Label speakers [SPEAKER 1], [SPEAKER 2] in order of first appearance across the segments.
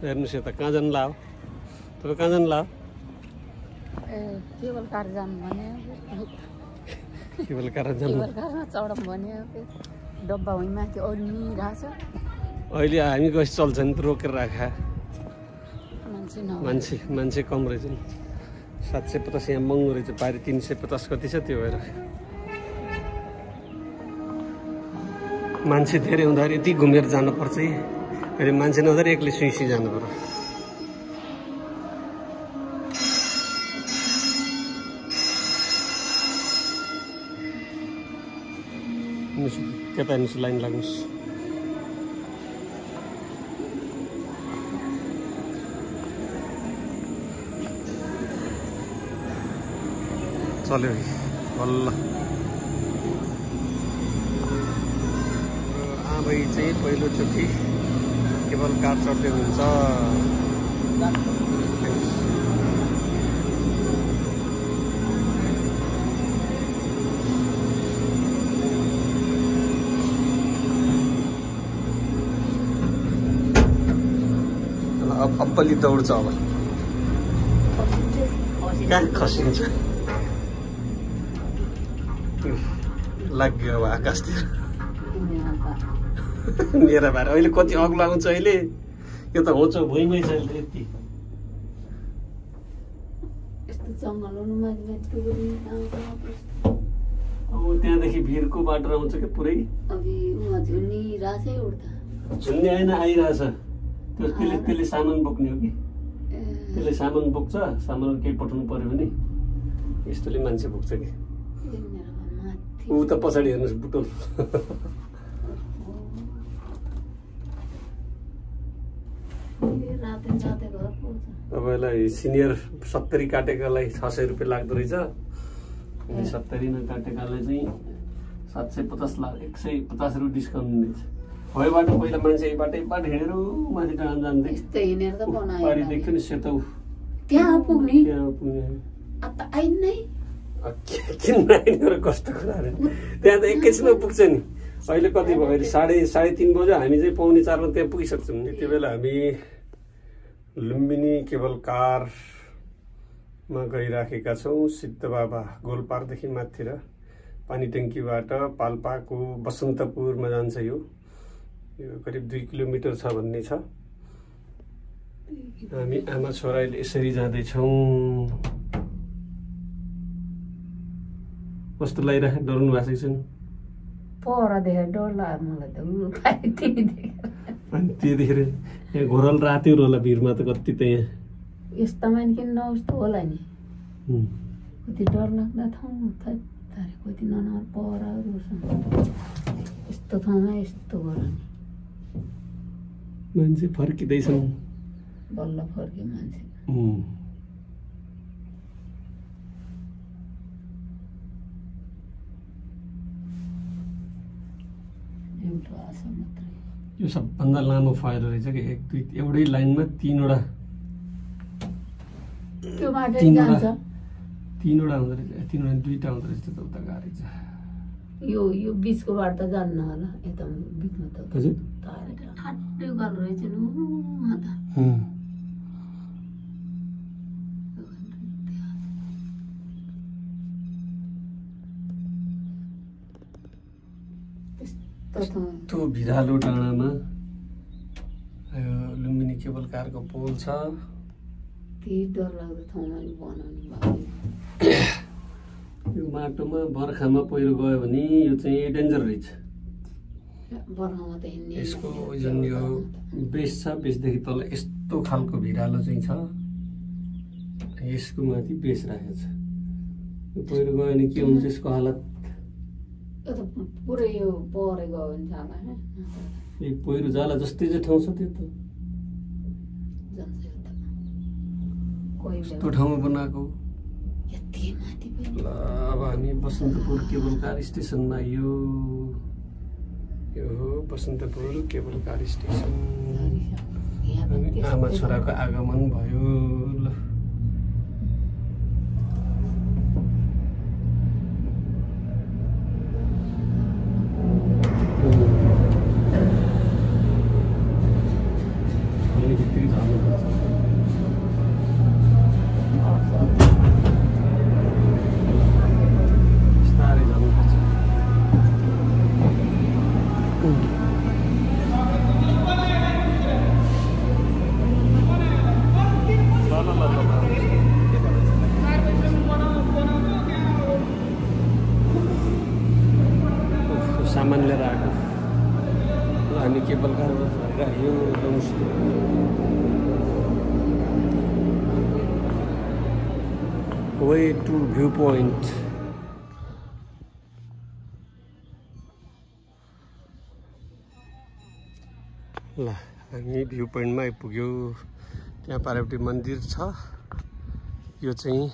[SPEAKER 1] हेर्नुस् यता कहाँ जानु ला हो तपाईँ कहाँ जानु ला हो
[SPEAKER 2] केबल कार जानु भने
[SPEAKER 1] केबल कार जानु
[SPEAKER 2] केबल कारमा चढौँ भने डब्बा होइन माथि अडिरहेछ
[SPEAKER 1] अहिले हामी गएपछि चल्छ नि त रोकेर राखा
[SPEAKER 2] मान्छे
[SPEAKER 1] मान्छे कम रहेछ नि 750 यहाँ महँगो रहेछ पारि 350 कति छ त्यो भएर मान्छे धेरै हुँदाखेरि यति घुमेर जानुपर्छ है अहिले मान्छे नहुँदाखेरि एक्लै सुइसी जानु पर्यो त्यता हेर्नुहोस् लाइन लाग्नुहोस् चल्यो बल्ल आमै चाहिँ पहिलोचोटि केबल कार चढ्दै हुन्छ अब्बली दौड्छ अब कहाँ खसिन्छ लाग्यो अब आकाशतिर मेरा भाइ अहिले कति अग्लो आउँछ अहिले यो त होचो भुइँमै छ अहिले यति अब त्यहाँदेखि भिरको बाटो आउँछ क्या पुरै झुन्ने होइन आइरहेछ त्यसले सामान बोक्ने हो कि त्यसले सामान बोक्छ सामान केही पठाउनु पर्यो भने यस्तोले मान्छे बोक्छ कि ऊ त पछाडि हेर्नुहोस् बुटोल तपाईँलाई सिनियर 70 काटेकालाई 600 रुपियाँ लाग्दो रहेछ 70 नकाटेकालाई चाहिँ 750 लाख 150 रुपियाँ डिस्काउन्ट दिँदैछ भएबाट पहिला मान्छे यहीबाट हिँडेर माथि डाँडा जान्थे पारी देख्थ्यो नि सेतो
[SPEAKER 2] त्यहाँ पुग्ने
[SPEAKER 1] किन नआइने कस्तो कुराहरू त्यहाँ त एकैछिनमा पुग्छ नि अहिले कति भयो अहिले 3:30 बज्यो हामी चाहिँ 4:45 मा त्यहाँ पुगिसक्छौँ नि त्यो बेला हामी लुम्बिनी केबल कारमा गइराखेका छौँ सिद्धबाबा गोलपारदेखि माथितिर पानी ट्याङ्कीबाट पाल्पाको बसन्तपुरमा जान्छ यो करिब 2 किलोमिटर छ भन्ने छ हामी आमा छोराले यसरी जाँदैछौँ कस्तो लागिरहेको डराउनु भएको छैन
[SPEAKER 2] पर देखेर डर लाग्यो मलाई त
[SPEAKER 1] अनि त्यो देखेर यहाँ घोरल राति होला भिरमा त कति त यहाँ
[SPEAKER 2] यस्तामा किन नउस्तो होला नि कति डर लाग्दा ठाउँ कति ननर परहरू यस्तो ठाउँमा यस्तो गर
[SPEAKER 1] मान्छे फर्किँदैछन्
[SPEAKER 2] बल्ल फर्क्यो मान्छे
[SPEAKER 1] यो सबभन्दा लामो फायर रहेछ कि एउटै लाइनमा तीनवटा हुँदो रहेछ दुईटा हुँदो रहेछ त उता गाडी छ
[SPEAKER 2] यो बिचको बाटो त जान्न होला यता बिचमा त
[SPEAKER 1] हजुर
[SPEAKER 2] ठाड्डै गाह्रो रहेछ नि
[SPEAKER 1] त्यो भिरालो डाँडामा लुम्बिनी केबल कारको पोल छ
[SPEAKER 2] त्यही डर लाग्दो ठाउँमा बनाउने
[SPEAKER 1] यो माटोमा बर्खामा पहिरो गयो भने यो चाहिँ डेन्जर रहेछ
[SPEAKER 2] बर्खामा त हिँड्ने
[SPEAKER 1] यसको जुन यो बेस छ बेसदेखि तल यस्तो खालको भिरालो चाहिँ छ यसको माथि बेस राखेको छ यो पहिरो गयो भने के हुन्छ यसको हालत
[SPEAKER 2] पुरै यो परे गयो भने जाला
[SPEAKER 1] यो पहिरो जाला जस्तै चाहिँ ठाउँ छ त्यो त यस्तो ठाउँमा बनाएको ल अब हामी बसन्तपुर केबल कार स्टेसनमा यो हो बसन्तपुर केबल कार स्टेसन आमा छोराको आगमन भयो ल भित्री झर्नु तल्लोमा आउँछ के भन्छ सामान लिएर आएको हामी केबल कारमा झरिराख्यो वे टु भ्यू पोइन्ट ल हामी भ्यू पोइन्टमा आइपुग्यो त्यहाँ पार्वती मन्दिर छ यो चाहिँ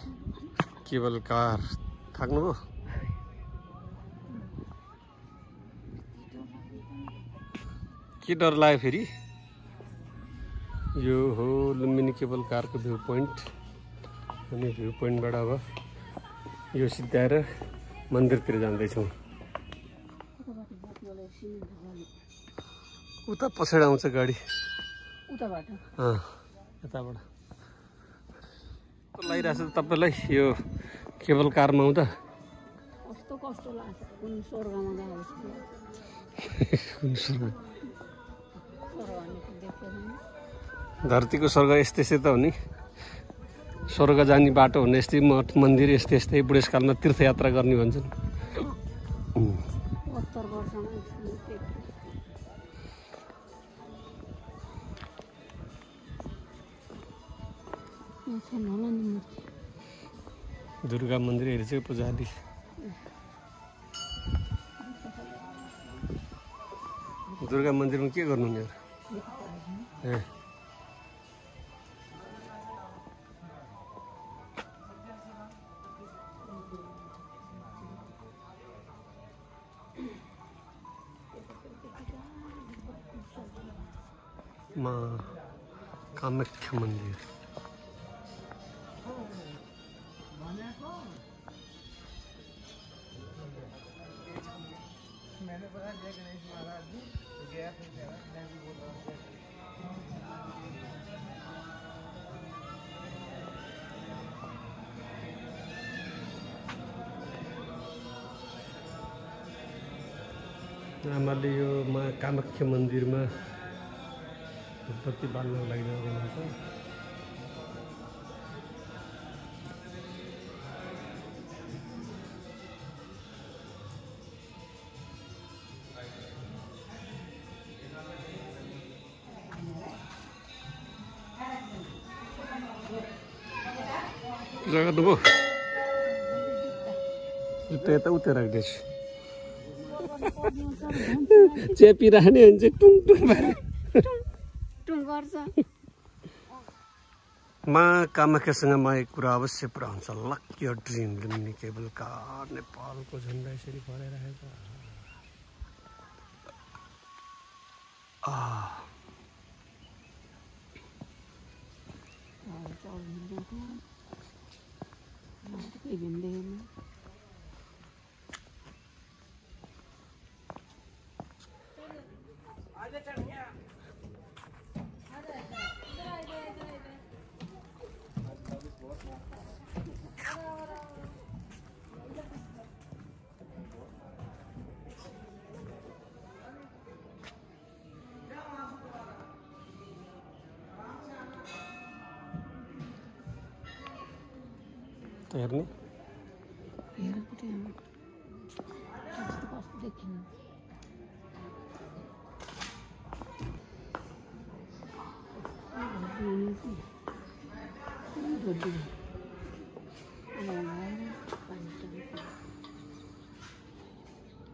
[SPEAKER 1] केबल कार थाक्नुभयो के डर लाग्यो फेरि यो हो लुम्बिनी केबल कारको भ्यू पोइन्ट हामी भ्यू पोइन्टबाट अब यो सिद्धाएर मन्दिरतिर जाँदैछौँ उता पछाडि आउँछ गाडी
[SPEAKER 2] उताबाट
[SPEAKER 1] यताबाट लागिरहेछ तपाईँलाई यो केबल कारमा आउँदा
[SPEAKER 2] कस्तो कस्तो लाग्छ कुन स्वर्गमा गएको
[SPEAKER 1] कुन स्वर्ग धरतीको स्वर्ग यस्तै यस्तै त हो नि स्वर्ग जाने बाटो हुने यस्तै मठ मन्दिर यस्तै यस्तै बुढेसकालमा तीर्थयात्रा गर्ने भन्छन्
[SPEAKER 2] 70 वर्षमा
[SPEAKER 1] दुर्गा मन्दिर हेरेछ पुजारी दुर्गा मन्दिरमा के गर्नु नि कामाख्या मन्दिर आमाले यो कामाख्या मन्दिरमा बत्ती बाल्नको लागि जानुहुन्छ पूजा गर्नुभयो जुत्ता यता उता राख्दैछु चेपिराख्ने हुन्छ टुङ टुङ
[SPEAKER 2] गर्छ
[SPEAKER 1] कामाख्यासँग म एक कुरा अवश्य पुरा हुन्छ lucky dream Lumbini cable car नेपालको झन्डा यसरी फहराइरहेको हेर्ने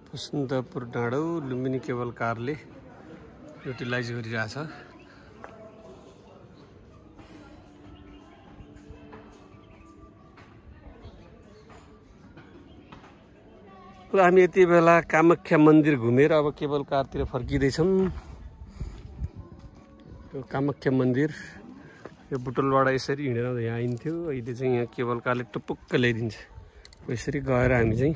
[SPEAKER 1] वसन्तपुर डाँडो लुम्बिनी केबल कारले युटिलाइज गरिरहेछ हामी यति बेला कामाख्या मन्दिर घुमेर अब केबल कारतिर फर्किँदैछौँ यो कामाख्या मन्दिर यो बुटोलबाट यसरी हिँडेर यहाँ आइन्थ्यो अहिले चाहिँ यहाँ केबल कारले टुपुक्क ल्याइदिन्छ यसरी गएर हामी चाहिँ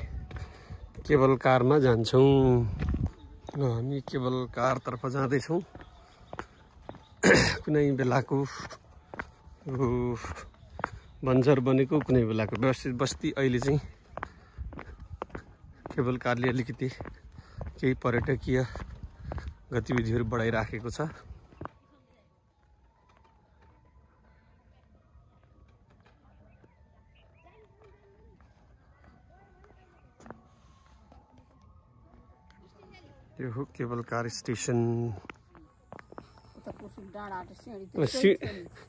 [SPEAKER 1] केबल कारमा जान्छौँ हामी केबल कारतर्फ जाँदैछौँ कुनै बेलाको बन्जर बनेको कुनै बेलाको व्यवस्थित बस्ती अहिले चाहिँ केबल कारले अलिकति केही पर्यटकीय गतिविधिहरू बढाइराखेको छ यो हो केबल कार स्टेसन।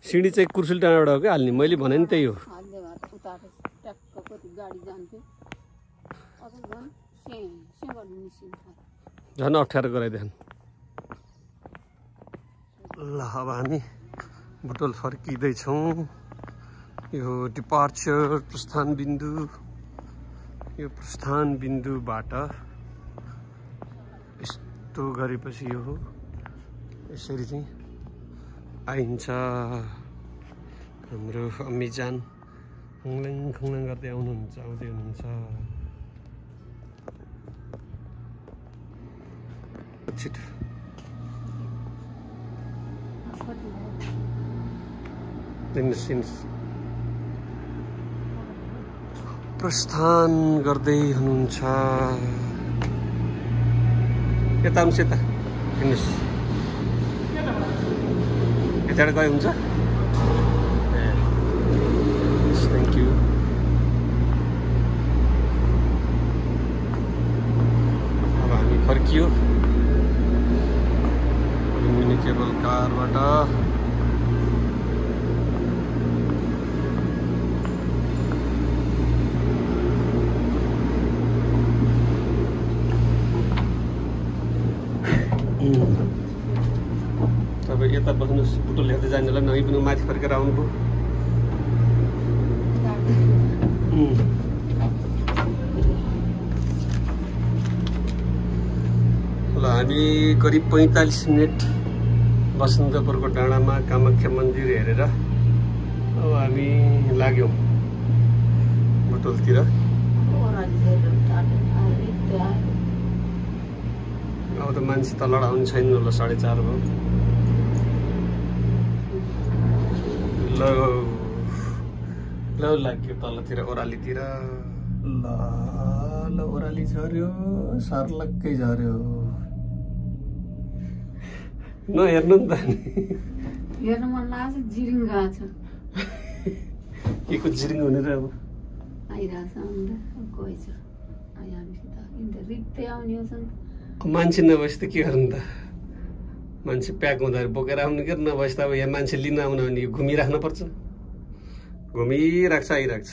[SPEAKER 1] सिँढी चाहिँ कुर्सुल डाँडाबाट हो क्या हाल्ने, मैले भने नि त्यही हो। झन् अप्ठ्यारो गराइदियो। ल अब हामी बुटोल फर्किँदैछौँ। यो डिपार्चर प्रस्थान बिन्दु, यो प्रस्थान बिन्दुबाट यस्तो गरेपछि यो हो यसरी चाहिँ आइन्छ। हाम्रो अम्मीजान खुङलाङ खुङलाङ गर्दै आउनुहुन्छ, आउँदै हुनुहुन्छ। छिटो प्रस्थान गर्दै हुनुहुन्छ। यता आउनुहोस्, यता हिँड्नुहोस्, यताबाट गए हुन्छ। Thank you. अब हामी फर्कियो मिनी केबल कारबाट। तपाईँ यता बस्नुहोस्, बुटोल हेर्दै जानेलाई नही पनि माथि फर्केर आउनुभयो। ल हामी करिब 45 मिनट बसन्तपुरको डाँडामा कामाख्या मन्दिर हेरेर अब हामी लाग्यौँ बुटोलतिर। अब त मान्छे तलबाट आउने छैन ल, 4:30 भयो। ल ल लाग्यो तलतिर ओह्रालीतिर। ल ल ओह्राली झऱ्यो, सर्लक्कै झऱ्यो। नहेर्नु नि त,
[SPEAKER 2] हेर्नु मन लाग्छ। जिरिङ गएको छ,
[SPEAKER 1] के को जिरिङ हुने र अब
[SPEAKER 2] आइरहेछ अन्त गएछ। रित्तै आउने हो।
[SPEAKER 1] मान्छे नभएपछि त के गर्नु त, मान्छे प्याक हुँदाखेरि बोकेर आउनु के नभएपछि त अब यहाँ मान्छे लिन आउनु भने घुमिराख्नु पर्छ। घुमिरहेको छ, आइरहेको छ।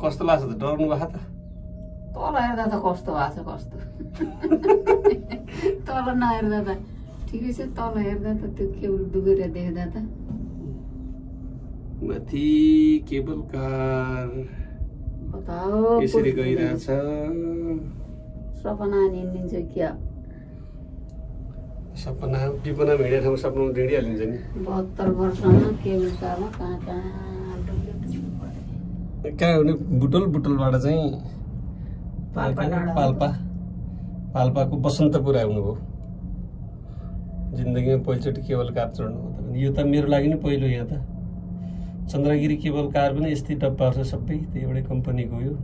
[SPEAKER 1] कस्तो लाग्छ त, डराउनु भएको त?
[SPEAKER 2] तल हेर्दा त कस्तो भएको छ, कस्तो तल नहेर्दा त ठिकै छ, तल हेर्दा त त्यो केबल डुबेर देख्दा त।
[SPEAKER 1] माथि केबल कार यसरी गइरहेछ।
[SPEAKER 2] सपना हिँडिन्छ क्या?
[SPEAKER 1] सपना विपना हिँडेर ठाउँमा सपना हिँडिहालिन्छ नि।
[SPEAKER 2] 72 वर्षमा केबल कारमा कहाँ
[SPEAKER 1] कहाँ हुने? बुटोल, बुटोलबाट चाहिँ पाल्पाको बसन्तपुर आउनुभयो। जिन्दगीमा पहिलोचोटि केबल कार चढ्नु हो त। यो त मेरो लागि नि पहिलो। यहाँ त चन्द्रगिरी केबल कार पनि यस्तै डब्बाहरू छ सबै, त्यो एउटै कम्पनीको हो। यो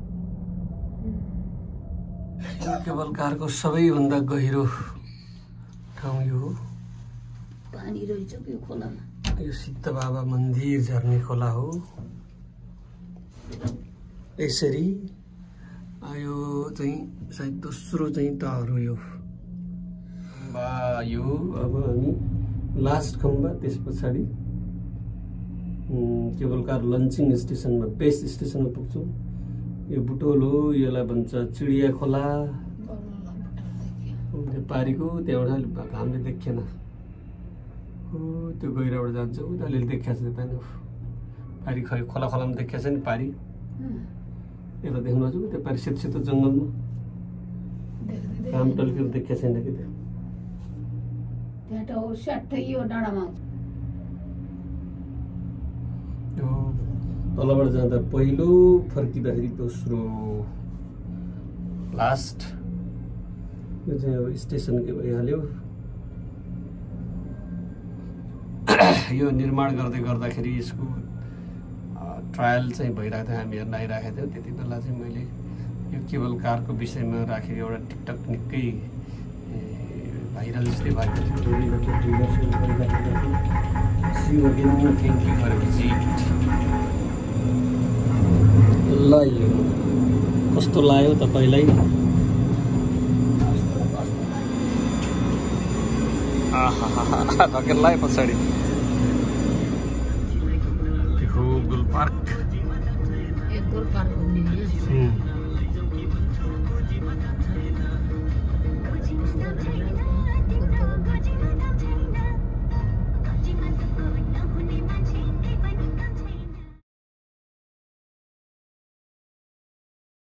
[SPEAKER 1] केबल कारको सबैभन्दा गहिरो ठाउँ यो हो।
[SPEAKER 2] पानी रहेछ यो खोलामा।
[SPEAKER 1] यो सिद्ध बाबा मन्दिर झर्ने खोला हो। यसरी यो चाहिँ सायद दोस्रो चाहिँ तहर हो यो। यो अब हामी लास्ट खम्बा, त्यस पछाडि केबल कार लन्चिङ स्टेसनमा, बेस स्टेसनमा पुग्छौँ। यो बुटोल हो, यसलाई भन्छ चिडिया खोला। पारीको त्यहाँबाट हामीले देखेन, त्यो गहिरोबाट जान्छ। अलिअलि देखाएको छ त्यता नि पारी, खै खोला खोलामा देखाएको छ नि पारी। यता देख्नु हजुर, त्यो पारी सेतो सेतो जङ्गलमा काम टल्केर देखाएको छैन कि त्यो। तलबाट जाँदा पहिलो, फर्किँदाखेरि दोस्रो, लास्ट। यो चाहिँ अब स्टेसनकै भइहाल्यो। यो निर्माण गर्दाखेरि यसको ट्रायल चाहिँ भइरहेको थियो, हामी हेर्न आइरहेको थियौँ। त्यति बेला चाहिँ मैले यो केबल कारको विषयमा राखेको एउटा टिकटक निकै भाइरल जस्तै भएको थियो। गरेपछि ल यो कस्तो लाग्यो तपाईँलाई? धकेललाई पछाडि गुल पार्क
[SPEAKER 2] एक गोल पार्क हुने